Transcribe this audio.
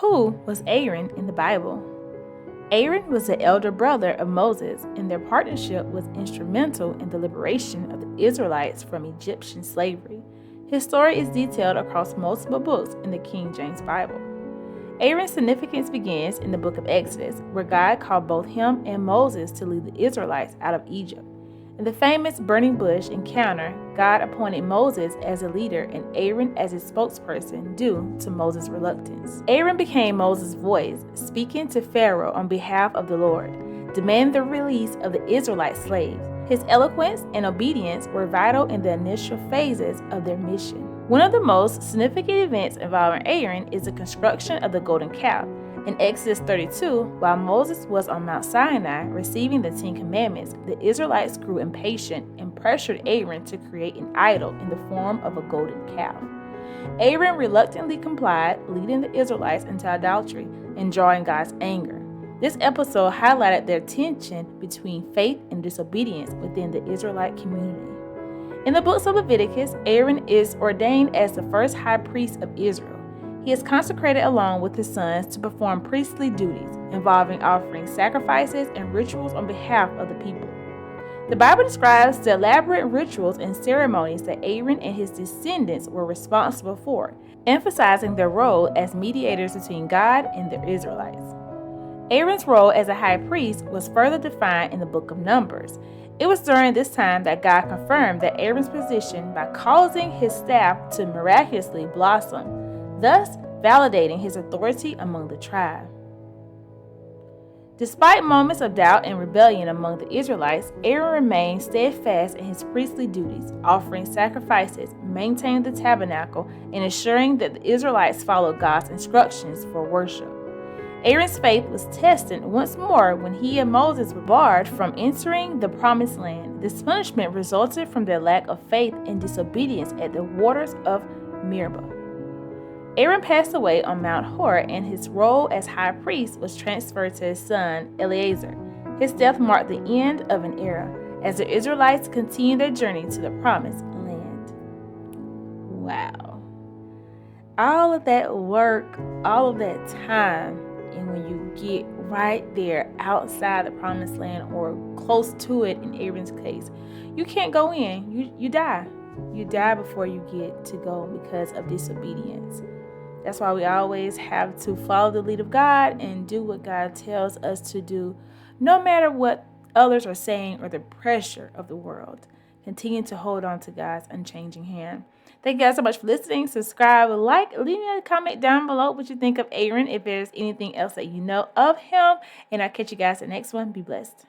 Who was Aaron in the Bible? Aaron was the elder brother of Moses, and their partnership was instrumental in the liberation of the Israelites from Egyptian slavery. His story is detailed across multiple books in the King James Bible. Aaron's significance begins in the book of Exodus, where God called both him and Moses to lead the Israelites out of Egypt. In the famous burning bush encounter, God appointed Moses as a leader and Aaron as his spokesperson due to Moses' reluctance. Aaron became Moses' voice, speaking to Pharaoh on behalf of the Lord, demanding the release of the Israelite slaves. His eloquence and obedience were vital in the initial phases of their mission. One of the most significant events involving Aaron is the construction of the golden calf. In Exodus 32, while Moses was on Mount Sinai receiving the Ten Commandments, the Israelites grew impatient and pressured Aaron to create an idol in the form of a golden calf. Aaron reluctantly complied, leading the Israelites into idolatry and drawing God's anger. This episode highlighted the tension between faith and disobedience within the Israelite community. In the books of Leviticus, Aaron is ordained as the first high priest of Israel. He is consecrated along with his sons to perform priestly duties, involving offering sacrifices and rituals on behalf of the people. The Bible describes the elaborate rituals and ceremonies that Aaron and his descendants were responsible for, emphasizing their role as mediators between God and the Israelites. Aaron's role as a high priest was further defined in the book of Numbers. It was during this time that God confirmed that Aaron's position by causing his staff to miraculously blossom, thus validating his authority among the tribe. Despite moments of doubt and rebellion among the Israelites, Aaron remained steadfast in his priestly duties, offering sacrifices, maintaining the tabernacle, and ensuring that the Israelites followed God's instructions for worship. Aaron's faith was tested once more when he and Moses were barred from entering the Promised Land. This punishment resulted from their lack of faith and disobedience at the waters of Meribah. Aaron passed away on Mount Hor, and his role as high priest was transferred to his son Eleazar. His death marked the end of an era as the Israelites continued their journey to the Promised Land. Wow. All of that work, all of that time, and when you get right there outside the Promised Land or close to it in Aaron's case, you can't go in. You die. You die before you get to go because of disobedience. That's why we always have to follow the lead of God and do what God tells us to do, no matter what others are saying or the pressure of the world. Continue to hold on to God's unchanging hand. Thank you guys so much for listening. Subscribe, like, leave me a comment down below what you think of Aaron, if there's anything else that you know of him. And I'll catch you guys in the next one. Be blessed.